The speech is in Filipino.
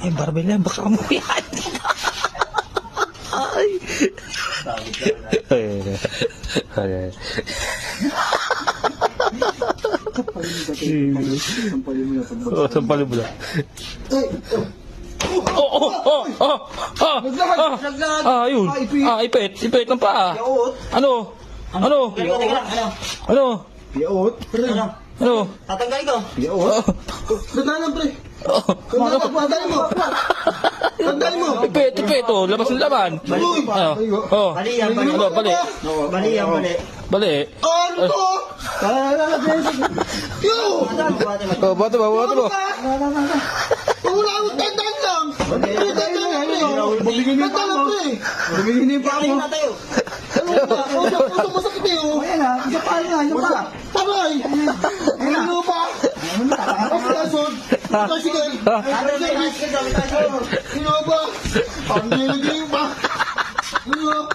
Ay, barbell yan. Baka mo yan. Ay. Ay. Sampalin mo na. Yun. Ipit. Ipit ng paa. Ano? Ano? Ano? Piyaot? Ano? Tatanggalin ko. Piyaot? Naglalang pre. Tanggalin mo. Tanggalin mo. Ipit. Oh. Labas ng laban. Uy! Oh. Bali yan, bali. Ano? Bali. Bali yan, bali. Bali. Ano to? Yo! Oh, bato ba? Wala akong tandaan lang. Tandaan lang pre. Tandaan lang pre. Bumili pa ako. Ano ba? Usap masakit eh oh. Ayan na, isa pa nga, isa pa. Taray! Ano ba? Ang plasod! Tricycle! Sino ba? Ang nilagay ba? Ano?